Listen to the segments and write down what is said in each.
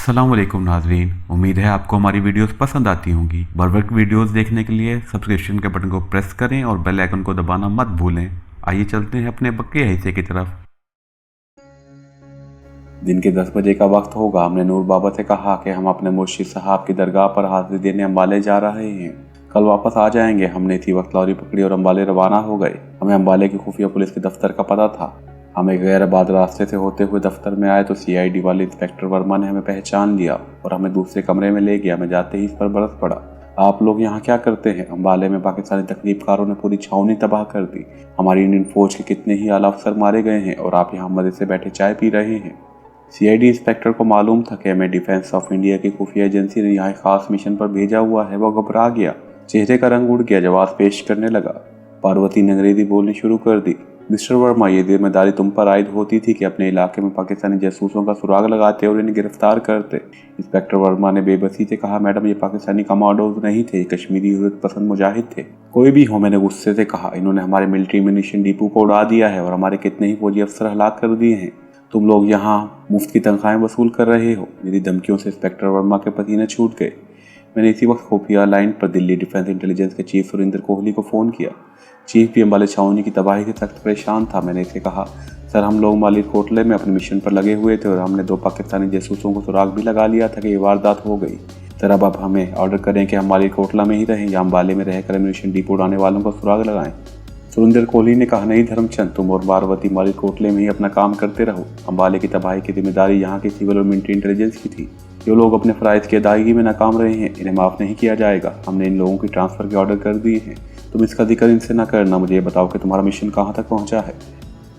अस्सलाम वालेकुम नाजरीन, उम्मीद है आपको हमारी वीडियोस पसंद आती होंगी। बर वक्त वीडियोस देखने के लिए सब्सक्रिप्शन के बटन को प्रेस करें और बेल आइकन को दबाना मत भूलें। आइए चलते हैं अपने बक्के हिस्से की तरफ। दिन के 10 बजे का वक्त होगा। हमने नूर बाबा से कहा कि हम अपने मुर्शिद साहब की दरगाह पर हाजिरी देने अम्बाले जा रहे हैं, कल वापस आ जाएंगे। हमने इसी वक्त लॉरी पकड़ी और अम्बाले रवाना हो गए। हमें अम्बाले की खुफिया पुलिस के दफ्तर का पता था। हम एक गैरबाद रास्ते से होते हुए दफ्तर में आए तो CID वाले इंस्पेक्टर वर्मा ने हमें पहचान लिया और हमें दूसरे कमरे में ले गया। मैं जाते ही इस पर बरस पड़ा, आप लोग यहाँ क्या करते हैं? अम्बाले में पाकिस्तानी तकरीबकारों ने पूरी छावनी तबाह कर दी। हमारी इंडियन फौज के कितने ही आला अफसर मारे गए हैं और आप यहाँ मजे से बैठे चाय पी रहे हैं। CID इंस्पेक्टर को मालूम था कि हमें डिफेंस ऑफ इंडिया की खुफिया एजेंसी ने यहाँ खास मिशन पर भेजा हुआ है। वो घबरा गया, चेहरे का रंग उड़ गया, जवाब पेश करने लगा। पार्वती ने अंग्रेजी बोलनी शुरू कर दी। मिस्टर वर्मा, ये जिम्मेदारी तुम पर आयद होती थी कि अपने इलाके में पाकिस्तानी जासूसों का सुराग लगाते और इन्हें गिरफ्तार करते। इंस्पेक्टर वर्मा ने बेबसी से कहा, मैडम ये पाकिस्तानी कमांडोज नहीं थे, कश्मीरी हुर्रियत पसंद मुजाहिद थे। कोई भी हो, मैंने गुस्से से कहा, इन्होंने हमारे मिलिट्री म्यूनिशन डिपो को उड़ा दिया है और हमारे कितने ही फौजी अफसर हलाक कर दिए हैं। तुम लोग यहाँ मुफ्त की तनख्वाहें वसूल कर रहे हो। मेरी धमकियों से इंस्पेक्टर वर्मा के पसीने छूट गए। मैंने इसी वक्त खुफिया लाइन पर दिल्ली डिफेंस इंटेलिजेंस के चीफ सुरेंद्र कोहली को फ़ोन किया। चीफ भी अम्बाले छावनी की तबाही से सख्त परेशान था। मैंने इसे कहा, सर हम लोग मालिक कोटले में अपने मिशन पर लगे हुए थे और हमने 2 पाकिस्तानी जासूसों को सुराग भी लगा लिया था कि ये वारदात हो गई। सर अब आप हमें ऑर्डर करें कि हम मालिक कोटला में ही रहें या अम्बाले में रहकर मिशन डिपो उड़ाने वालों को सुराग लगाएं। सुरेंद्र कोहली ने कहा, नहीं धर्मचंद, तुम और पार्वती मालिक कोटले में ही अपना काम करते रहो। अम्बाले की तबाही की जिम्मेदारी यहाँ की सिविल और मिलिट्री इंटेलिजेंस की थी। जो लोग अपने फ़राइज़ की अदायगी में नाकाम रहे हैं, इन्हें माफ़ नहीं किया जाएगा। हमने इन लोगों की ट्रांसफ़र के ऑर्डर कर दिए हैं। तुम इसका जिक्र इनसे ना करना। मुझे ये बताओ कि तुम्हारा मिशन कहाँ तक पहुँचा है।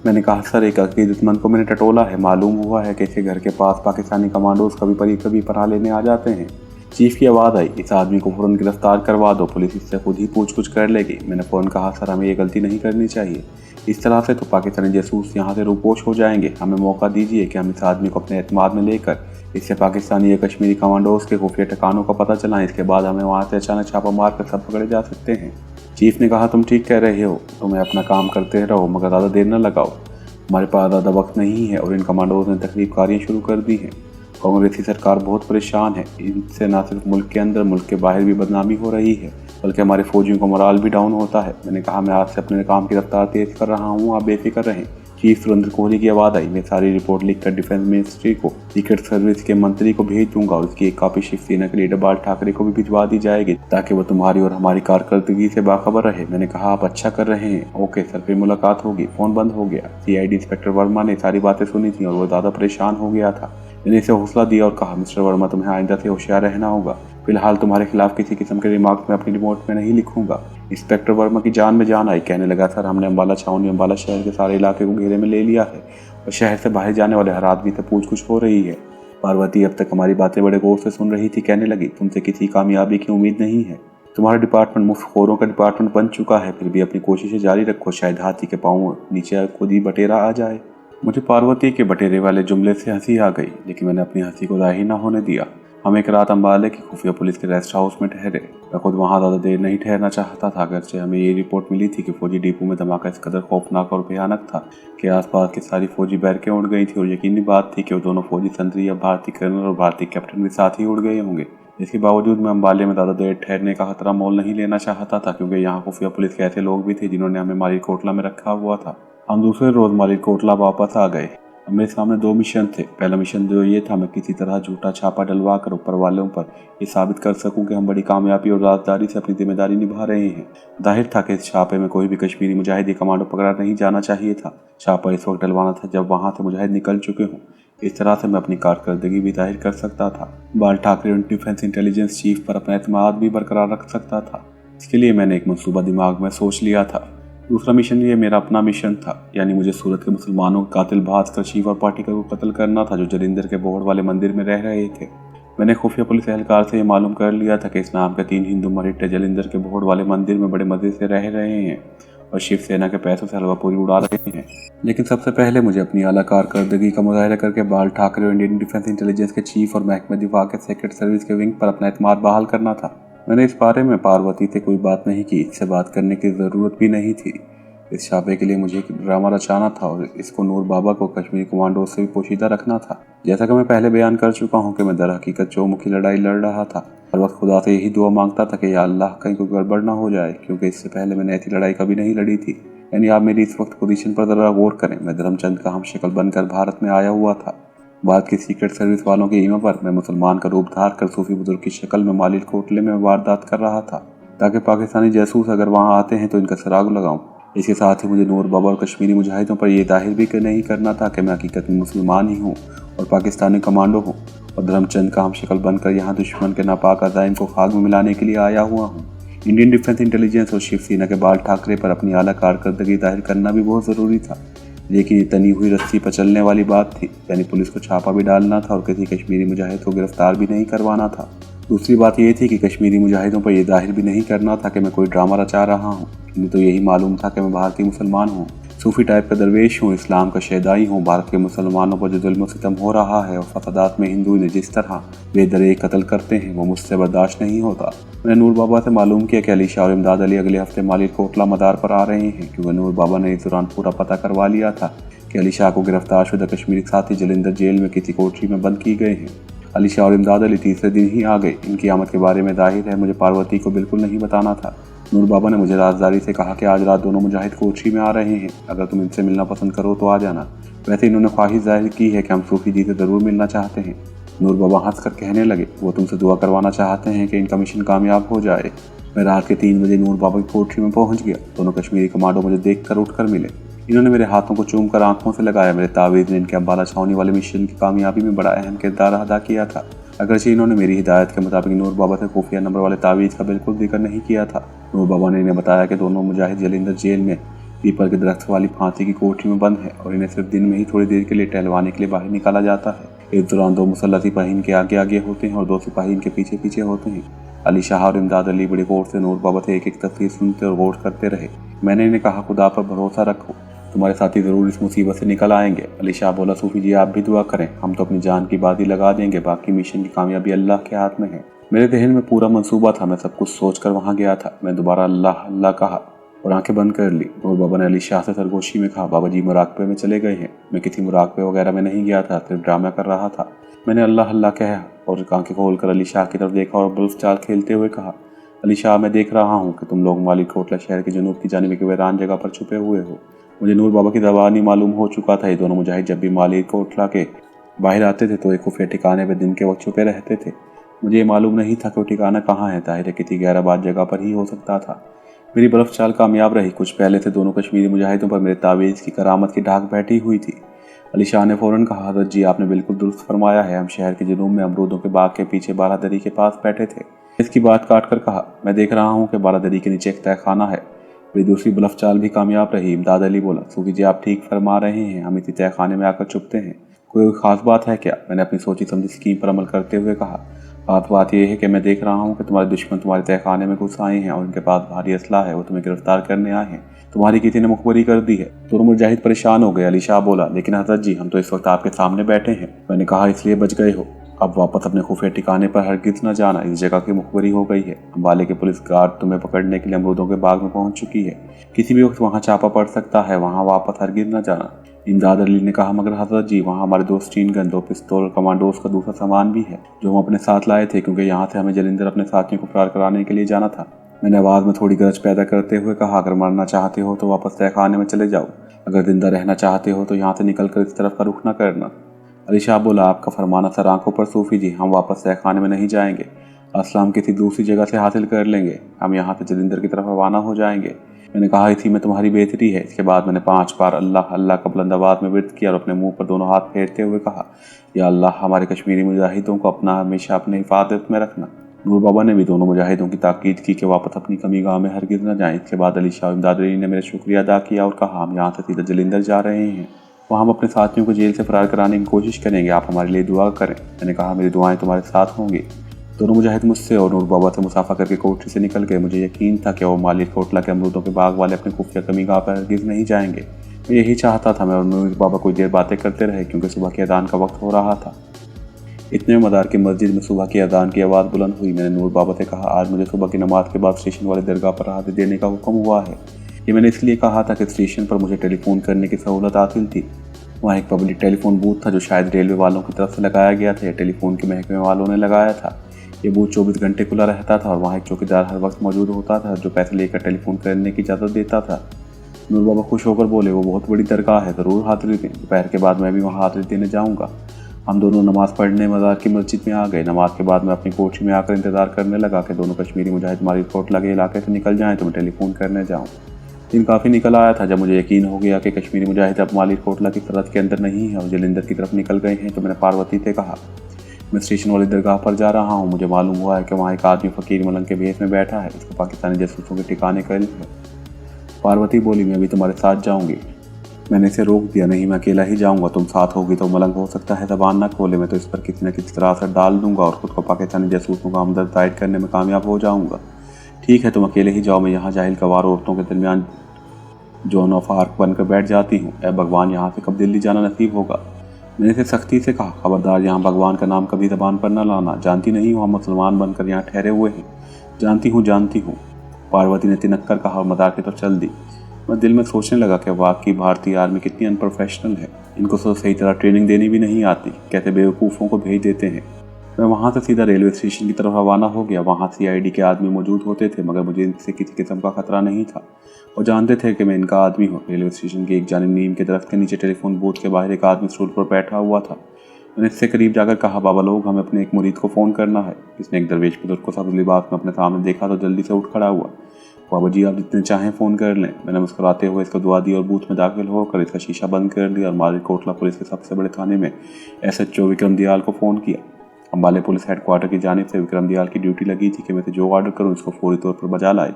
मैंने कहा, सर एक अकीदतमंद को मैंने टटोला है। मालूम हुआ है कि इसके घर के पास पाकिस्तानी कमांडोज कभी पनाह लेने आ जाते हैं। चीफ की आवाज़ आई, इस आदमी को फ़ौरन गिरफ्तार करवा दो, पुलिस इससे खुद ही पूछ कुछ कर लेगी। मैंने फ़ौरन कहा, सर हमें ये गलती नहीं करनी चाहिए। इस तरह से तो पाकिस्तानी जासूस यहाँ से रूपोश हो जाएंगे। हमें मौका दीजिए कि हम इस आदमी को अपने एतमाद में लेकर इससे पाकिस्तानी या कश्मीरी कमांडोज के खुफिया ठिकानों का पता चलाएं। इसके बाद हमें वहाँ से अचानक छापा मार कर सब पकड़े जा सकते हैं। चीफ ने कहा, तुम ठीक कह रहे हो, तुम्हें अपना काम करते रहो मगर ज़्यादा देर न लगाओ। हमारे पास ज़्यादा वक्त नहीं है और इन कमांडोज ने तकरीबकारियाँ शुरू कर दी हैं। कांग्रेसी सरकार बहुत परेशान है। इनसे न सिर्फ मुल्क के अंदर, मुल्क के बाहर भी बदनामी हो रही है, बल्कि हमारे फौजियों का मोराल भी डाउन होता है। मैंने कहा, मैं आज से अपने काम की रफ्तार तेज कर रहा हूँ, आप बेफिक्र रहें। चीफ सुरेंद्र कोहली की आवाज़ आई, मैं सारी रिपोर्ट लिखकर डिफेंस मिनिस्ट्री को, सीक्रेट सर्विस के मंत्री को भेज दूंगा और उसकी एक कॉपी शिवसेना के लीडर बाल ठाकरे को भी भिजवा दी जाएगी ताकि वो तुम्हारी और हमारी कारकर्दगी से बाखबर रहे। मैंने कहा, आप अच्छा कर रहे हैं। ओके सर, फिर मुलाकात होगी। फ़ोन बंद हो गया। CID इंस्पेक्टर वर्मा ने सारी बातें सुनी थी और वो ज़्यादा परेशान हो गया था। मैंने इसे हौसला दिया और कहा, मिस्टर वर्मा तुम्हें आइंदा से होशियार रहना होगा। फिलहाल तुम्हारे खिलाफ किसी किस्म के रिमार्क्स में अपनी रिपोर्ट में नहीं लिखूंगा। इंस्पेक्टर वर्मा की जान में जान आई। कहने लगा, सर हमने अम्बाला छावनी, अम्बाला शहर के सारे इलाके को घेरे में ले लिया है और शहर से बाहर जाने वाले हर आदमी से पूछ हो रही है। पार्वती अब तक हमारी बातें बड़े गौर से सुन रही थी। कहने लगी, तुमसे किसी कामयाबी की उम्मीद नहीं है। तुम्हारा डिपार्टमेंट मुफ्तखोरों का डिपार्टमेंट बन चुका है, फिर भी अपनी कोशिशें जारी रखो। शायद हाथी के पाँव नीचे खुद ही बटेरा आ जाए। मुझे पार्वती के बटेरे वाले जुमले से हंसी आ गई, लेकिन मैंने अपनी हंसी को जाहिर न होने दिया। हम एक रात अम्बाले की खुफिया पुलिस के रेस्ट हाउस में ठहरे। मैं खुद वहाँ ज़्यादा देर नहीं ठहरना चाहता था, अगरचे हमें ये रिपोर्ट मिली थी कि फौजी डिपो में धमाका इस कदर खौफनाक और भयानक था कि आसपास की सारी फौजी बैरकें उड़ गई थी और यकीनी बात थी कि वो दोनों फौजी संतरी या भारतीय कर्नल और भारतीय कैप्टन भी साथ ही उड़ गए होंगे। इसके बावजूद मैं अम्बाले में ज़्यादा देर ठहरने का खतरा मोल नहीं लेना चाहता था, क्योंकि यहाँ खुफिया पुलिस के ऐसे लोग भी थे जिन्होंने हमें मालिक कोटला में रखा हुआ था। हम दूसरे रोज़ मालिक कोटला वापस आ गए। मेरे सामने 2 मिशन थे। पहला मिशन जो ये था, मैं किसी तरह झूठा छापा डलवा कर ऊपर वालों पर ये साबित कर सकूं कि हम बड़ी कामयाबी और राजदारी से अपनी जिम्मेदारी निभा रहे हैं। जाहिर था कि इस छापे में कोई भी कश्मीरी मुजाहिद कमांडो पकड़ा नहीं जाना चाहिए था। छापा इस वक्त डलवाना था जब वहाँ से मुजाहिद निकल चुके हों। इस तरह से मैं अपनी कारकर्दगी भी जाहिर कर सकता था। बाल ठाकरे और डिफेंस इंटेलिजेंस चीफ पर अपना एतमाद भी बरकरार रख सकता था। इसके लिए मैंने एक मंसूबा दिमाग में सोच लिया था। दूसरा मिशन ये मेरा अपना मिशन था, यानी मुझे सूरत के मुसलमानों का कातिल भास्कर चीफ और पार्टिकल को कत्ल करना था जो जलिंदर के बोहड़ वाले मंदिर में रह रहे थे। मैंने खुफिया पुलिस एहलकार से ये मालूम कर लिया था कि इस नाम के 3 हिंदू मरिट्टे जलिंदर के बोहड़ वाले मंदिर में बड़े मजे से रह रहे हैं और शिवसेना के पैसों से हलवा पूरी उड़ा रहे हैं। लेकिन सबसे पहले मुझे अपनी आला कारकर्दगी का मुजाहिरा करके बाल ठाकरे और इंडियन डिफेंस इंटेलिजेंस के चीफ और महकमे दिफा के सीक्रेट सर्विस के विंग पर अपना एतमाद बहाल करना था। मैंने इस बारे में पार्वती से कोई बात नहीं की, इससे बात करने की ज़रूरत भी नहीं थी। इस छापे के लिए मुझे एक ड्रामा रचाना था और इसको नूर बाबा को कश्मीरी कमांडो से भी पोशीदा रखना था। जैसा कि मैं पहले बयान कर चुका हूँ कि मैं दर हकीकत चौमुखी लड़ाई लड़ रहा था। हर वक्त खुदा से यही दुआ मांगता था कि या अल्लाह कहीं कोई गड़बड़ ना हो जाए, क्योंकि इससे पहले मैंने ऐसी लड़ाई कभी नहीं लड़ी थी। यानी आप मेरी इस वक्त पोजीशन पर जरा गौर करें। मैं धर्मचंद का हमशक्ल बनकर भारत में आया हुआ था। भारत की सीक्रेट सर्विस वालों के ईमेल पर मैं मुसलमान का रूप धार कर सूफी बुजुर्ग की शक्ल में मालिल कोटले में वारदात कर रहा था, ताकि पाकिस्तानी जासूस अगर वहां आते हैं तो इनका सराग लगाऊं। इसके साथ ही मुझे नूर बाबा और कश्मीरी मुजाहिदों पर यह जाहिर भी नहीं करना था कि मैं हकीकत में मुसलमान ही हूँ और पाकिस्तानी कमांडो हूँ और धर्मचंद का हमशक्ल बनकर यहाँ दुश्मन के नापाक अज़ाइम को खाक में मिलाने के लिए आया हुआ हूँ। इंडियन डिफेंस इंटेलिजेंस और शिवसेना के बाल ठाकरे पर अपनी आला कारकर्दगी जाहिर करना भी बहुत ज़रूरी था, लेकिन ये तनी हुई रस्सी पर चलने वाली बात थी। यानी पुलिस को छापा भी डालना था और किसी कश्मीरी मुजाहिद को गिरफ्तार भी नहीं करवाना था। दूसरी बात यह थी कि कश्मीरी मुजाहिदों पर यह जाहिर भी नहीं करना था कि मैं कोई ड्रामा रचा रहा हूँ। मुझे तो यही मालूम था कि मैं भारतीय मुसलमान हूँ, सूफी टाइप का दरवेश हूँ, इस्लाम का शहदाई हूँ। भारत के मुसलमानों पर जो जुल्म सितम हो रहा है और फसादात में हिंदू ने जिस तरह बेदरे कत्ल करते हैं वो मुझसे बर्दाश्त नहीं होता। मैंने नूर बाबा से मालूम किया कि अली शाह और इमदाद अली अगले हफ्ते मालिक कोटला मदार पर आ रहे हैं, क्योंकि नूर बाबा ने इस दौरान पूरा पता करवा लिया था कि अली शाह को गिरफ्तार शुदा कश्मीरी साथी जलिंदर जेल में किसी कोठरी में बंद की गए हैं। अली शाह और इमदाद अली तीसरे दिन ही आ गए। इनकी आमद के बारे में जाहिर है मुझे पार्वती को बिल्कुल नहीं बताना था। नूर बाबा ने मुझे राजदारी से कहा कि आज रात दोनों मुजाहिद कोठरी में आ रहे हैं, अगर तुम इनसे मिलना पसंद करो तो आ जाना। वैसे इन्होंने ख्वाहिश जाहिर की है कि हम सूफी जी से ज़रूर मिलना चाहते हैं। नूर बाबा हंस कर कहने लगे, वो तुमसे दुआ करवाना चाहते हैं कि इनका मिशन कामयाब हो जाए। मैं रात के 3 बजे नूर बाबा की कोठरी में पहुंच गया। दोनों कश्मीरी कमांडो मुझे देख कर उठ कर मिले। इन्होंने मेरे हाथों को चूम कर आंखों से लगाया। मेरे तावीज़ ने इनके अम्बाला छावनी वाले मिशन की कामयाबी में बड़ा अहम किरदार अदा किया था। अगरचे इन्होंने मेरी हिदायत के मुताबिक नूर बाबा से खुफिया नंबर वाले तावीज़ का बिल्कुल जिक्र नहीं किया था। नूर बाबा ने इन्हें बताया कि दोनों मुजाहिद जलिंदर जेल में पीपल के दरख्त वाली फांसी की कोठरी में बंद है और इन्हें सिर्फ दिन में ही थोड़ी देर के लिए टहलवाने के लिए बाहर निकाला जाता है। इस दौरान 2 मुसल्लह सिपाही इनके आगे आगे होते हैं और 2 सिपाही इनके पीछे पीछे होते हैं। अली शाह और इमदाद अली बड़े गौर से नूर बाबा से एक एक तस्वीर सुनते और गौर करते रहे। मैंने इन्हें कहा, खुदा पर भरोसा रखो, तुम्हारे साथी ज़रूर इस मुसीबत से निकल आएंगे। अली शाह बोला, सूफी जी आप भी दुआ करें, हम तो अपनी जान की बाजी लगा देंगे, बाकी मिशन की कामयाबी अल्लाह के हाथ में है। मेरे जहन में पूरा मंसूबा था, मैं सब कुछ सोच कर वहाँ गया था। मैं दोबारा अल्लाह अल्लाह कहा और आंखें बंद कर ली। नूर बाबा ने अली शाह से सरगोशी में कहा, बाबा जी मुराकबे में चले गए हैं। मैं किसी मुराकबे वगैरह में नहीं गया था, सिर्फ ड्रामा कर रहा था। मैंने अल्लाह अल्लाह कहा और आंखें खोल कर अली शाह की तरफ देखा और बुल्फ चाल खेलते हुए कहा, अली शाह मैं देख रहा हूँ कि तुम लोग मालिक कोटला शहर के जनूब की जानिब की वीरान जगह पर छुपे हुए हो। मुझे नूर बाबा की ज़बान ही मालूम हो चुका था। ये दोनों मुजाहिद जब भी मालिक कोटला के बाहर आते थे तो एक खुफिया ठिकाने पर दिन के वक्त छुपे रहते थे। मुझे ये मालूम नहीं था कि वो ठिकाना कहाँ है, जाहिर है किसी गैराबाद जगह पर ही हो सकता था। मेरी बर्फ चाल कामयाब रही। कुछ पहले से दोनों कश्मीरी मुजाहिदों पर मेरे तावीज़ की करामत की ढाक बैठी हुई थी। अली शाह ने फ़ौरन कहा, हज़रत जी आपने बिल्कुल दुरुस्त फरमाया है, हम शहर के जुनूब में अमरूदों के बाग के पीछे बारादरी के पास बैठे थे। इसकी बात काट कर कहा, मैं देख रहा हूँ कि बारादरी के नीचे एक तहखाना है। मेरी दूसरी बलफ चाल भी कामयाब रही। इमदाद अली बोला, सूफी जी आप ठीक फरमा रहे हैं, हम इसी तहखाने में आकर छुपते हैं। कोई ख़ास बात है क्या? मैंने अपनी सोची समझी स्कीम पर अमल करते हुए कहा, बात यह है कि मैं देख रहा हूँ कि तुम्हारे दुश्मन तुम्हारे तहखाने में घुस आए हैं और उनके पास भारी असला है, वो तुम्हें गिरफ्तार करने आए हैं। तुम्हारी किसी ने मुखबरी कर दी है। दोनों मुजाहिद परेशान हो गए। अली शाह बोला, लेकिन हज़रत जी हम तो इस वक्त आपके सामने बैठे हैं। मैंने कहा, इसलिए बच गए हो, अब वापस अपने खुफिया ठिकाने पर हरगिज़ न जाना, इस जगह की मुखबरी हो गई है। अम्बाले के पुलिस गार्ड तुम्हें पकड़ने के लिए अमरूदों के बाग में पहुंच चुकी है, किसी भी वक्त वहाँ छापा पड़ सकता है, वहाँ वापस हरगिज़ न जाना। इमदाद अली ने कहा, मगर हज़रत जी वहाँ हमारे 2 स्टीन गन, 2 पिस्तौल, कमांडोज का दूसरा सामान भी है जो हम अपने साथ लाए थे, क्योंकि यहाँ से हमें जलिंदर अपने साथियों को फरार कराने के लिए जाना था। मैंने आवाज़ में थोड़ी गरज पैदा करते हुए कहा, अगर मरना चाहते हो तो वापस तहखाने में चले जाओ, अगर जिंदा रहना चाहते हो तो यहाँ से निकल कर इस तरफ का रुख न करना। अली शाह बोला, आपका फरमाना सर आंखों पर सूफी जी, हम वापस तहखाने में नहीं जाएंगे। असला हम किसी दूसरी जगह से हासिल कर लेंगे, हम यहाँ से जलिंदर की तरफ रवाना हो जाएंगे। मैंने कहा, इसी में तुम्हारी बेहतरी है। इसके बाद मैंने 5 बार अल्लाह अल्लाह का बुलंद आवाज़ में विर्द किया और अपने मुंह पर दोनों हाथ फेरते हुए कहा, या अल्लाह हमारे कश्मीरी मुजाहिदों को अपना हमेशा अपनी हिफाजत में रखना। नूर बाबा ने भी दोनों मुजाहिदों की ताकीद की कि वापस अपनी कमी गाह में हरगिज़ न जाएं। इसके बाद अली शाह इमदाद अली ने मेरा शुक्रिया अदा किया और कहा, हम यहाँ से सीधा जलिंदर जा रहे हैं, वहाँ हम अपने साथियों को जेल से फरार कराने की कोशिश करेंगे, आप हमारे लिए दुआ करें। मैंने कहा, मेरी दुआएं तुम्हारे साथ होंगी। दोनों मुजाहिद मुझसे और नूर बाबा से मुसाफा करके कोठरी से निकल गए। मुझे यकीन था कि वो मालिक कोटला के अमरूदों के बाग वाले अपने खुफिया कमी गाह पर हरगिज़ नहीं जाएंगे। मैं यही चाहता था। मैं और नूर बाबा कुछ देर बातें करते रहे, क्योंकि सुबह के अजान का वक्त हो रहा था। इतने में मदार की मस्जिद में सुबह की अजान की आवाज़ बुलंद हुई। मैंने नूर बाबा से कहा, आज मुझे सुबह की नमाज के बाद स्टेशन वाले दरगाह पर हाजिर देने का हुक्म हुआ है। ये मैंने इसलिए कहा था कि स्टेशन पर मुझे टेलीफोन करने की सहूलत हासिल थी। वहाँ एक पब्लिक टेलीफोन बूथ था जो शायद रेलवे वालों की तरफ से लगाया गया था या टेलीफोन के महकमे वालों ने लगाया था। ये बूथ 24 घंटे खुला रहता था और वहाँ एक चौकीदार हर वक्त मौजूद होता था जो पैसे लेकर टेलीफोन करने की इजाज़त देता था। नूर बाबा खुश होकर बोले, वो बहुत बड़ी दरगाह है, ज़रूर हाज़िरी दें। दोपहर के बाद मैं भी वहाँ हाज़िरी देने जाऊँगा। हम दोनों नमाज़ पढ़ने मज़ार की मस्जिद में आ गए। नमाज के बाद मैं अपनी कोठी में आकर इंतज़ार करने लगा कि दोनों कश्मीरी मुजाहिद मालिकोटला के इलाके से निकल जाएँ तो मैं टेलीफोन करने जाऊँ। दिन काफ़ी निकल आया था। जब मुझे यकीन हो गया कि कश्मीरी मुजाहिद अब मालिकोटला की सरहद के अंदर नहीं है और जलंधर की तरफ निकल गए हैं तो मैंने पार्वती से कहा, मैं स्टेशन वाली दरगाह पर जा रहा हूँ। मुझे मालूम हुआ है कि वहाँ एक आदमी फ़कीर मलंग के भेष में बैठा है। इसको पाकिस्तानी जासूसों के ठिकाने का इल्म है। पार्वती बोली, मैं भी तुम्हारे साथ जाऊँगी। मैंने इसे रोक दिया, नहीं मैं अकेला ही जाऊँगा, तुम साथ होगी तो मलंग हो सकता है ज़बान न खोले। मैं तो इस पर किसी न किसी तरह असर डाल दूँगा और ख़ुद को पाकिस्तानी जासूसों का हमदर्द जाहिर करने में कामयाब हो जाऊँगा। ठीक है, तुम अकेले ही जाओ, मैं यहाँ जाहिल गवार औरतों के दरमियान जौन ऑफ आर्क बनकर बैठ जाती हूँ। ऐ भगवान, यहाँ से कब दिल्ली जाना नसीब होगा। मैंने इसे सख्ती से कहा, खबरदार यहाँ भगवान का नाम कभी ज़बान पर न लाना। जानती नहीं हो हम मुसलमान बनकर यहाँ ठहरे हुए हैं। जानती हूँ। पार्वती ने तिनक कर कहा और मदार की तरफ चल दी। मैं दिल में सोचने लगा कि वाकई भारतीय आर्मी कितनी अनप्रोफेशनल है। इनको तो सही तरह ट्रेनिंग देनी भी नहीं आती, कैसे बेवकूफ़ों को भेज देते हैं। मैं वहाँ से सीधा रेलवे स्टेशन की तरफ रवाना हो गया। वहाँ CID के आदमी मौजूद होते थे मगर मुझे इनसे किसी किस्म का खतरा नहीं था। और जानते थे कि मैं इनका आदमी हूँ। रेलवे स्टेशन के एक जानिब नीम के दरख्त के नीचे टेलीफोन बूथ के बाहर एक आदमी स्टूल पर बैठा हुआ था। मैंने इससे करीब जाकर कहा, बाबा लोग, हमें अपने एक मुरीद को फ़ोन करना है। इसने एक दरवेश बुजुर्ग को सब्ज़ लिबास में अपने सामने देखा तो जल्दी से उठ खड़ा हुआ। बाबा जी, आप जितने चाहें फ़ोन कर लें। मैंने मुस्कुराते हुए इसको दुआ दी और बूथ में दाखिल होकर इसका शीशा बंद कर दिया और मालिकोटला पुलिस के सबसे बड़े थाने में SHO विक्रम दयाल को फ़ोन किया। अम्बाले पुलिस हेडक्वार्टर की जानिब से विक्रम दयाल की ड्यूटी लगी थी कि मैं इसे जो ऑर्डर करूं इसको फौरी तौर पर बजा लाए।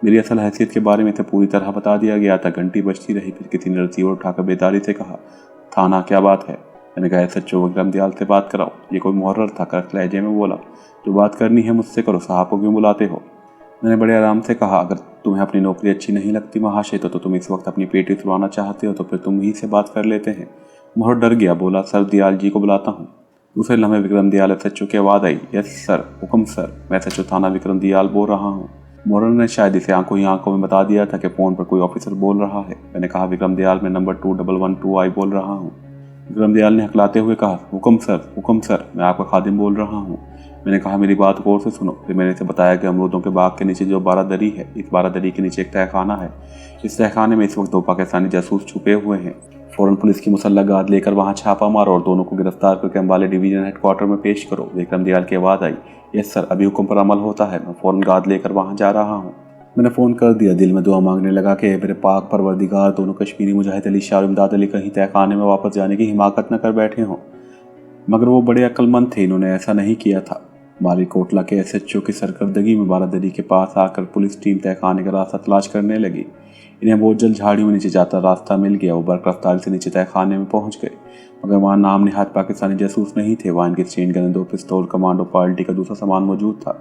मेरी असल हैसियत के बारे में इसे पूरी तरह बता दिया गया था। घंटी बजती रही, फिर किसी ने रिसीवर उठाकर बेदारी से कहा, थाना, क्या बात है। मैंने कहा, SHO विक्रम दयाल से बात कराओ। ये कोई मुहर्रर था, कड़क लहजे में बोला, जो बात करनी है मुझसे करो, साहब को क्यों बुलाते हो। मैंने बड़े आराम से कहा, अगर तुम्हें अपनी नौकरी अच्छी नहीं लगती महाशय तो तुम इस वक्त अपनी पेटी तुड़वाना चाहते हो तो फिर तुम ही से बात कर लेते हैं। मोहर डर गया, बोला, सर दयाल जी को बुलाता हूँ। दूसरे लम्हे विक्रम दयाल SHO की आवाज़ आई, यस सर, हुक्म सर, मैं SHO थाना विक्रम दयाल बोल रहा हूँ। मोहर ने शायद इसे आंखों ही आंखों में बता दिया था कि फ़ोन पर कोई ऑफिसर बोल रहा है। मैंने कहा, विक्रम दयाल, मैं नंबर 2112 बोल रहा हूँ। विक्रम दयाल ने हकलाते हुए कहा, हुक्म सर, मैं आपका खादिम बोल रहा हूँ। मैंने कहा, मेरी बात गौर से सुनो। फिर मैंने इसे बताया कि अमरूदों के बाग के नीचे जो बारादरी है, इस बारादरी के नीचे एक तहखाना है। इस तहखाने में इस वक्त 2 पाकिस्तानी जासूस छुपे हुए हैं। फ़ौरन पुलिस की मुसल्लह गार्ड लेकर वहाँ छापा मारो और दोनों को गिरफ्तार करके अम्बाले डिवीजन हेडक्वार्टर में पेश करो। विक्रम दयाल की आवाज़ आई, यस सर, अभी हुक्म पर अमल होता है। मैं फ़ौरन गार्ड लेकर वहाँ जा रहा हूँ। मैंने फ़ोन कर दिया। दिल में दुआ मांगने लगा कि मेरे पाक परवरदिगार, दोनों कश्मीरी मुजाहिद अली शाह और इमदाद अली कहीं तहखाने में वापस जाने की हिमाकत न कर बैठे हों। मगर वो बड़े अक्लमंद थे, इन्होंने ऐसा नहीं किया था। मालिकोटला के SHO की सरकर्दगी में बारादरी के पास आकर पुलिस टीम तहखाने का रास्ता तलाश करने लगी। इन्हें बहुत जल्द झाड़ियों में नीचे जाता रास्ता मिल गया। वो बर्क रफ्तार से नीचे तहखाने में पहुंच गए मगर वहाँ नाम निहात पाकिस्तानी जासूस नहीं थे। वहाँ इनके स्टेन गन, 2 पिस्तौल, कमांडो पार्टी का दूसरा सामान मौजूद था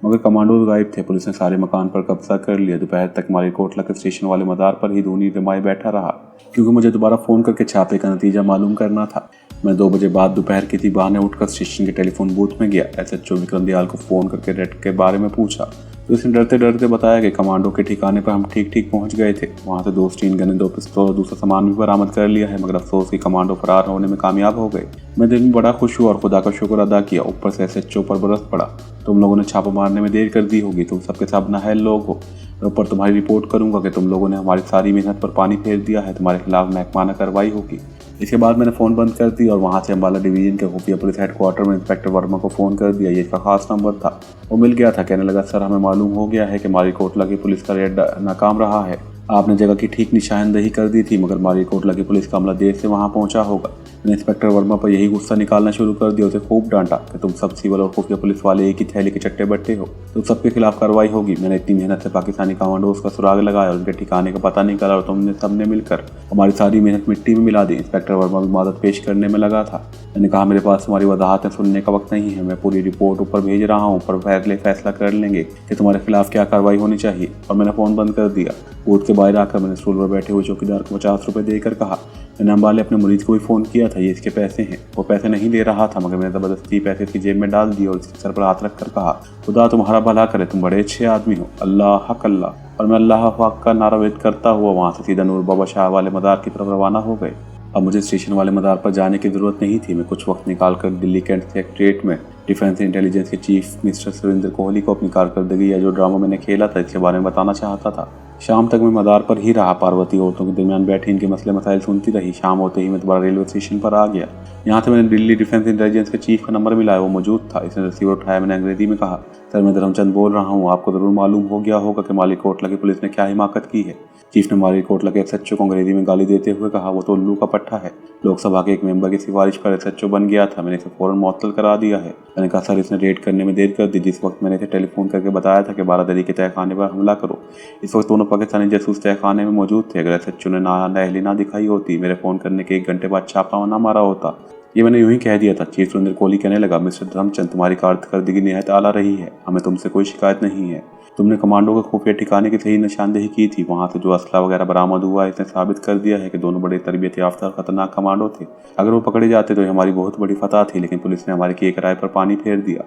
मगर कमांडो गायब थे। पुलिस ने सारे मकान पर कब्जा कर लिया। दोपहर तक मालिकोटला के स्टेशन वाले मदार पर ही धूनी रमाए बैठा रहा क्योंकि मुझे दोबारा फ़ोन करके छापे का नतीजा मालूम करना था। मैं 2 बजे बाद दोपहर किसी बहाने उठकर स्टेशन के टेलीफोन बूथ में गया। SHO विक्रम दयाल को फ़ोन करके रेड के बारे में पूछा तो उसने डरते डरते बताया कि कमांडो के ठिकाने पर हम ठीक पहुंच गए थे। वहां से 2 स्टीन गन, 2 पिस्तौल और दूसरा सामान भी बरामद कर लिया है मगर अफसोस कि कमांडो फरार होने में कामयाब हो गए। मैं दिल में बड़ा खुश हुआ और खुदा का शुक्र अदा किया। ऊपर से SHO पर बरस पड़ा, तुम लोगों ने छापा मारने में देर कर दी होगी, तुम सबके सब नाअहल लोग हो। मैं ऊपर तुम्हारी रिपोर्ट करूंगा कि तुम लोगों ने हमारी सारी मेहनत पर पानी फेर दिया है। तुम्हारे खिलाफ महकमाना कार्रवाई होगी। इसके बाद मैंने फ़ोन बंद कर दिया और वहाँ से अम्बाला डिवीज़न के खुफिया पुलिस हेडक्वार्टर में इंस्पेक्टर वर्मा को फ़ोन कर दिया। ये इसका खास नंबर था। वो मिल गया था। कहने लगा, सर, हमें मालूम हो गया है कि मालिकोटला की पुलिस का रेड नाकाम रहा है। आपने जगह की ठीक निशानदही कर दी थी मगर मालिकोटला की पुलिस का अमला देर से वहाँ पहुँचा होगा। मैंने इंस्पेक्टर वर्मा पर यही गुस्सा निकालना शुरू कर दिया। उसे खूब डांटा कि तुम सब सिविल और खुफिया पुलिस वाले एक ही थैली के चट्टे बट्टे हो, तुम सबके खिलाफ कार्रवाई होगी। मैंने इतनी मेहनत से पाकिस्तानी कमांडोज का सुराग लगाया और उनके ठिकाने का पता निकाला और तुमने सबने मिलकर हमारी सारी मेहनत मिट्टी में मिला दी। इंस्पेक्टर वर्मा भी मदद पेश करने में लगा था। मैंने कहा, मेरे पास तुम्हारी वजाहतें सुनने का वक्त नहीं है। मैं पूरी रिपोर्ट ऊपर भेज रहा हूँ, ऊपर फैसला कर लेंगे कि तुम्हारे खिलाफ क्या कार्रवाई होनी चाहिए। और मैंने फ़ोन बंद कर दिया। बूथ के बाहर आकर मैंने स्टूल पर बैठे हुए चौकीदार को 50 रुपये देकर कहा, मैंने अम्बाले अपने मुरीद को भी फ़ोन किया था ये इसके पैसे हैं। वो पैसे नहीं दे रहा था मगर मैंने ज़बरदस्ती पैसे इसकी जेब में डाल दिए और इसके सर पर हाथ रख कर कहा, खुदा तुम्हारा भला करे, तुम बड़े अच्छे आदमी हो, अल्लाह हक अल्लाह। और मैं अल्लाह हक का नारा वेद करता हुआ वहाँ से सीधा नूर बाबा शाह वाले मदार की तरफ रवाना हो गए। अब मुझे स्टेशन वाले मदार पर जाने की ज़रूरत नहीं थी। मैं कुछ वक्त निकाल कर दिल्ली कैंट सेक्रेटरीट में डिफेंस इंटेलिजेंस के चीफ मिस्टर सुरेंद्र कोहली को अपनी कारकर्दगी या जो ड्रामा मैंने खेला था इसके बारे में बताना चाहता था। शाम तक मैं मदार पर ही रहा। पार्वती औरतों के दरमियान बैठी इनके मसले मसाइल सुनती रही। शाम होते ही मैं दोबारा रेलवे स्टेशन पर आ गया। यहाँ से मैंने दिल्ली डिफेंस इंटेलिजेंस के चीफ का नंबर मिलाया, वो मौजूद था। इसने रिसीवर उठाया। मैंने अंग्रेजी में कहा, सर मैं धर्मचंद बोल रहा हूँ, आपको ज़रूर मालूम हो गया होगा कि मालिकोटला की पुलिस ने क्या हिमाकत की है। चीफ ने मालिकोटला के एसएचओ को अंग्रेजी में गाली देते हुए कहा, वो तो उल्लू का पट्टा है, लोकसभा के एक मेंबर की सिफारिश पर एसएचओ बन गया था, मैंने इसे फौरन मुअत्तल करा दिया है। मैंने कहा, सर इसने रेड करने में देर कर दी। जिस वक्त मैंने इसे टेलीफोन करके बताया था कि बारादरी के तहखाने पर हमला करो, इस वक्त दोनों पाकिस्तानी जासूस तहखाने में मौजूद थे। अगर एसएचओ ने नाअहली ना दिखाई होती, मेरे फ़ोन करने के 1 घंटे बाद छापा ना मारा होता। ये मैंने यूं ही कह दिया था। चीफ सुरेंद्र कोहली कहने लगा, मिस्टर धर्मचंद तुम्हारी कारकर्दगी निहायत आला रही है, हमें तुमसे कोई शिकायत नहीं है। तुमने कमांडो के खुफिया ठिकाने की सही निशानदेही की थी। वहाँ से जो असला वगैरह बरामद हुआ इसने साबित कर दिया है कि दोनों बड़े तरबियत याफ्ता और खतरनाक कमांडो थे। अगर वो पकड़े जाते तो ये हमारी बहुत बड़ी फतह थी, लेकिन पुलिस ने हमारी किए कराए पर पानी फेर दिया।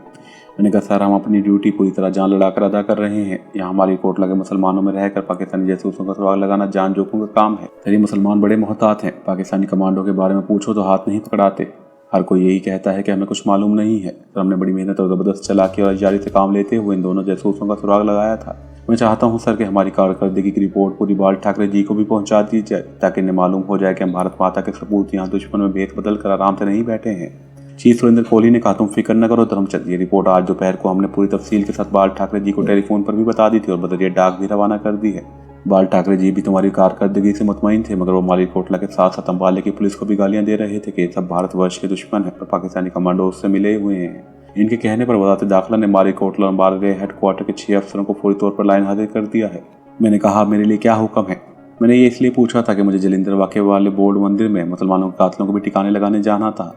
मैंने कहा, सर हम अपनी ड्यूटी पूरी तरह जान लड़ाकर अदा कर रहे हैं। यहाँ मालिकोटला के मुसलमानों में रहकर पाकिस्तानी जासूसों का सुराग लगाना जान जोखों का काम है। सर ये मुसलमान बड़े मोहतात हैं, पाकिस्तानी कमांडो के बारे में पूछो तो हाथ नहीं पकड़ाते। हर कोई यही कहता है कि हमें कुछ मालूम नहीं है। तो हमने बड़ी मेहनत और ज़बरदस्त चालाकी और जारी से काम लेते हुए इन दोनों जासूसों का सुराग लगाया था। मैं चाहता हूं सर कि हमारी कारकर्दगी की रिपोर्ट पूरी बाल ठाकरे जी को भी पहुंचा दी जाए, ताकि इन्हें मालूम हो जाए कि हम भारत माता के सपूत यहाँ दुश्मन में भेद बदल कर आराम से नहीं बैठे हैं। चीफ सुरेंद्र कोहली ने कहा, तुम फिक्र न करो धर्मचंद, ये रिपोर्ट आज दोपहर को हमने पूरी तफसील के साथ बाल ठाकरे जी को टेलीफोन पर भी बता दी थी और बदरिया डाक भी रवाना कर दी है। बाल ठाकरे जी भी तुम्हारी कारकर्दगी से मुतमईन थे, मगर वो मालिकोटला के साथ साथ अम्बाले की पुलिस को भी गालियां दे रहे थे कि सब भारतवर्ष के दुश्मन है और पाकिस्तानी कमांडो उससे मिले हुए हैं। इनके कहने पर वज़ारत दाखिला ने मालिकोटला और अम्बाले हेडक्वार्टर के 6 अफसरों को फौरी तौर पर लाइन हाजिर कर दिया है। मैंने कहा, मेरे लिए क्या हुक्म है? मैंने ये इसलिए पूछा था कि मुझे जलिंदर वाक़े वाले बोर्ड मंदिर में मुसलमानों के कातलों को भी ठिकाने लगाने जाना था।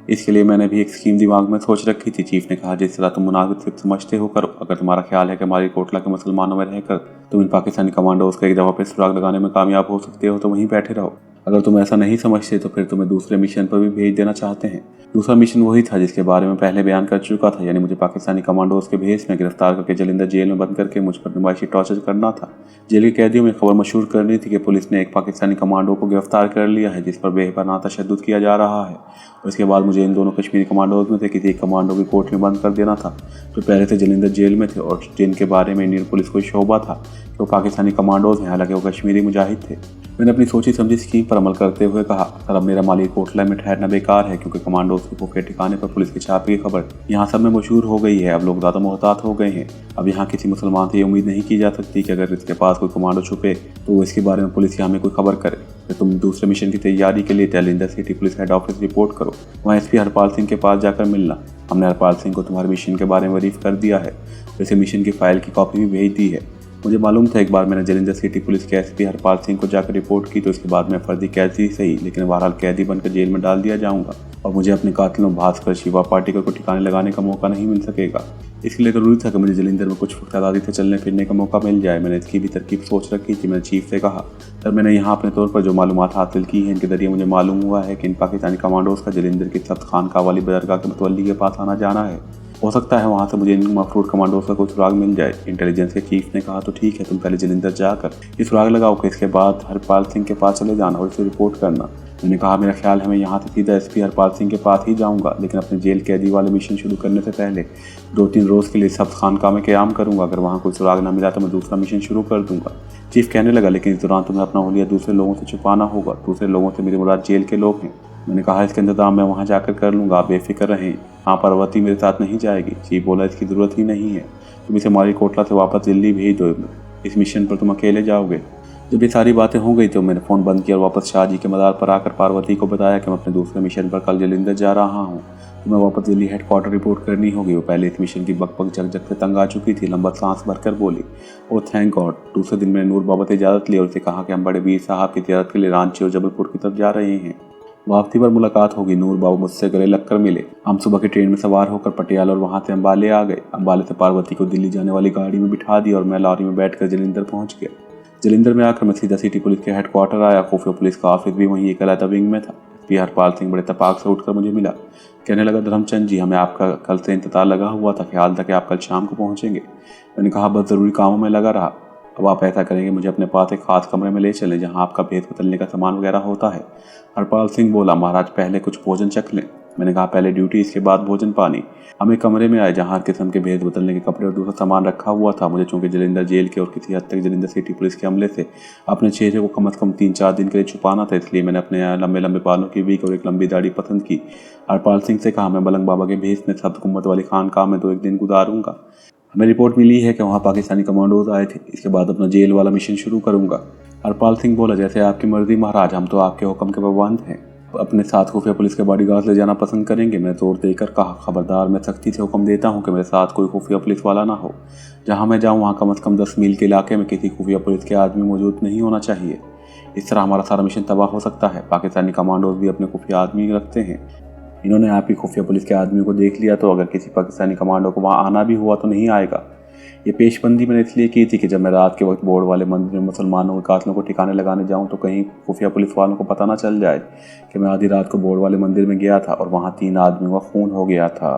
इसके लिए मैंने भी एक स्कीम दिमाग में सोच रखी थी। चीफ ने कहा, जिस तरह तुम मुनासिब समझते हो करो। अगर तुम्हारा ख्याल है कि मालिकोटला के मुसलमानों में रहकर तुम इन पाकिस्तानी कमांडोज का एक दफ़ा पे सुराग लगाने में कामयाब हो सकते हो तो वहीं बैठे रहो। अगर तुम ऐसा नहीं समझते तो फिर तुम्हें दूसरे मिशन पर भी भेज देना चाहते हैं। दूसरा मिशन वही था जिसके बारे में पहले बयान कर चुका था, यानी मुझे पाकिस्तानी कमांडोज के भेस में गिरफ्तार करके जलिंदर जेल में बंद करके मुझ पर नुमाइशी टॉर्चर करना था। जेल के कैदियों में खबर मशहूर करनी थी कि पुलिस ने एक पाकिस्तानी कमांडो को गिरफ्तार कर लिया है जिस पर बेपनाह तशद्दुद किया जा रहा है। और इसके बाद मुझे इन दोनों कश्मीरी कमांडोज में से किसी एक कमांडो की कोर्ट में बंद कर देना था जो पहले से जलिंदर जेल में थे और जिनके बारे में इंडियन पुलिस को शोबा था कि वो पाकिस्तानी कमांडोज हैं, हालांकि वो कश्मीरी मुजाहिद थे। मैंने अपनी सोची समझी स्कीम पर अमल करते हुए कहा, सर अब मेरा मालिकोटला में ठहरना बेकार है, क्योंकि कमांडोज के खुफिया ठिकाने पर पुलिस की छापे की खबर यहाँ सब में मशहूर हो गई है। अब लोग ज़्यादा मोहतात हो गए हैं। अब यहाँ किसी मुसलमान से ये उम्मीद नहीं की जा सकती कि अगर इसके पास कोई कमांडो छुपे तो वो इसके बारे में पुलिस यहाँ में कोई खबर करे। तो तुम दूसरे मिशन की तैयारी के लिए Jalindar city police head office report करो, वहाँ एसपी हरपाल सिंह के पास जाकर मिलना। हमने हरपाल सिंह को तुम्हारे मिशन के बारे में वरीफ कर दिया है, वैसे मिशन की फाइल की कॉपी भी भेज दी है। मुझे मालूम था एक बार मैंने जलिंदर सिटी पुलिस के एसपी हरपाल सिंह को जाकर रिपोर्ट की तो इसके बाद मैं फर्जी कैदी सही लेकिन बहरहाल कैदी बनकर जेल में डाल दिया जाऊंगा और मुझे अपने कातिलों भास्कर शिवा पाटिकर को ठिकाने लगाने का मौका नहीं मिल सकेगा। इसके लिए ज़रूरी था कि मुझे जलिंदर में कुछ आज़ादी से चलने फिरने का मौका मिल जाए। मैंने इसकी भी तरकीब सोच रखी थी। मैंने चीफ से कहा, सर मैंने यहाँ अपने तौर पर जो मालूमात हासिल की हैं इनके जरिए मुझे मालूम हुआ है कि इन पाकिस्तानी कमांडोज का जलिंदर की सख्त खानका वाली बदरगाह के मुतवल्ली के पास आना जाना है। हो सकता है वहाँ से मुझे इन मफरूर कमांडोज का कोई सुराग मिल जाए। इंटेलिजेंस के चीफ ने कहा, तो ठीक है, तुम पहले जलिंदर जाकर ये सुराग लगाओ कि इसके बाद हरपाल सिंह के पास चले जाना और इसे रिपोर्ट करना। मैंने कहा, मेरा ख्याल है मैं यहाँ से सीधा एसपी हरपाल सिंह के पास ही जाऊँगा, लेकिन अपने जेल कैदी वाले मिशन शुरू करने से पहले 2-3 रोज़ के लिए सब्ज़ खानका में क़याम करूँगा। अगर वहाँ कोई सुराग ना मिला तो मैं दूसरा मिशन शुरू कर दूँगा। चीफ कहने लगा, लेकिन इस दौरान तुम्हें अपना हुलिया दूसरे लोगों से छुपाना होगा। दूसरे लोगों से मेरी मुराद जेल के लोग हैं। मैंने कहा, इसका इंतजाम मैं वहाँ जाकर कर लूँगा, आप बेफिक्र रहें। हाँ, पार्वती मेरे साथ नहीं जाएगी। चीफ बोला, इसकी ज़रूरत ही नहीं है, तुम इसे मालिकोटला से वापस दिल्ली भेज दो, इस मिशन पर तुम अकेले जाओगे। जब ये सारी बातें हो गई तो मैंने फ़ोन बंद किया और वापस शाह जी के मदार पर आकर पार्वती को बताया कि मैं अपने दूसरे मिशन पर कल जलिंदर जा रहा हूँ, तो मैं वापस दिल्ली हेडक्वार्टर रिपोर्ट करनी होगी। वो पहले इस मिशन की बकबक जग से तंग आ चुकी थी। लंबा सांस भरकर बोली, ओ थैंक गॉड। दूसरे दिन मैंने नूर बाबा से इजाज़त ली और उसे कहा कि हम बड़े वीर साहब की ज़ियारत के लिए रांची और जबलपुर की तरफ जा रहे हैं। वापसी पर मुलाकात होगी। नूर बाबू मुझसे गले लगकर मिले। हम सुबह की ट्रेन में सवार होकर पटियाला और वहाँ से अम्बाले आ गए। अम्बाले से पार्वती को दिल्ली जाने वाली गाड़ी में बिठा दिया और मैं लॉरी में बैठकर जलिंदर पहुँच गया। जलिंदर में आकर मैं सीधा सिटी पुलिस के हेडक्वार्टर आया। खुफिया पुलिस का ऑफिस भी वहीं एक अलग विंग में था। पी हरपाल सिंह बड़े तपाक से उठकर मुझे मिला। कहने लगा, धर्मचंद जी, हमें आपका कल से इंतजार लगा हुआ था, ख्याल था कि आप कल शाम को पहुंचेंगे। मैंने कहा, बस ज़रूरी कामों में लगा रहा। अब आप ऐसा करेंगे, मुझे अपने पास एक खास कमरे में ले चलें जहां आपका भेद बदलने का सामान वगैरह होता है। हरपाल सिंह बोला, महाराज पहले कुछ भोजन चख लें। मैंने कहा, पहले ड्यूटी, इसके बाद भोजन पानी। हम एक कमरे में आए जहां हर किस्म के भेद बदलने के कपड़े और दूसरा सामान रखा हुआ था। मुझे चूंकि जलिंदर जेल के और किसी हद तक जलिंदर सिटी पुलिस के हमले से अपने चेहरे को कम से कम 3-4 दिन के लिए छुपाना था, इसलिए मैंने अपने लंबे लंबे बालों की वीक और एक लंबी दाढ़ी पसंद की। हरपाल सिंह से कहा, मैं मलंग बाबा के भेष में सब्त कुम्मत वाली खानकाह में 2-1 दिन गुजारूंगा। हमें रिपोर्ट मिली है कि वहाँ पाकिस्तानी कमांडोज आए थे। इसके बाद अपना जेल वाला मिशन शुरू करूंगा। हरपाल सिंह बोला, जैसे आपकी मर्जी महाराज, हम तो आपके हुक्म के पाबंद हैं। अपने साथ खुफिया पुलिस के बॉडीगार्ड ले जाना पसंद करेंगे। मैंने जोर देकर कहा, खबरदार, मैं सख्ती से हुक्म देता हूँ कि मेरे साथ कोई खुफिया पुलिस वाला ना हो। जहाँ मैं जाऊँ वहाँ कम से कम 10 मील के इलाके में किसी खुफिया पुलिस के आदमी मौजूद नहीं होना चाहिए। इस तरह हमारा सारा मिशन तबाह हो सकता है। पाकिस्तानी कमांडोज भी अपने खुफिया आदमी रखते हैं। इन्होंने आपकी खुफिया पुलिस के आदमियों को देख लिया तो अगर किसी पाकिस्तानी कमांडो को वहाँ आना भी हुआ तो नहीं आएगा। ये पेशबंदी मैंने इसलिए की थी कि जब मैं रात के वक्त बोर्ड वाले मंदिर में मुसलमानों के कातलों को ठिकाने लगाने जाऊं तो कहीं खुफिया पुलिस वालों को पता ना चल जाए कि मैं आधी रात को बोर्ड वाले मंदिर में गया था और वहाँ 3 आदमियों का खून हो गया था।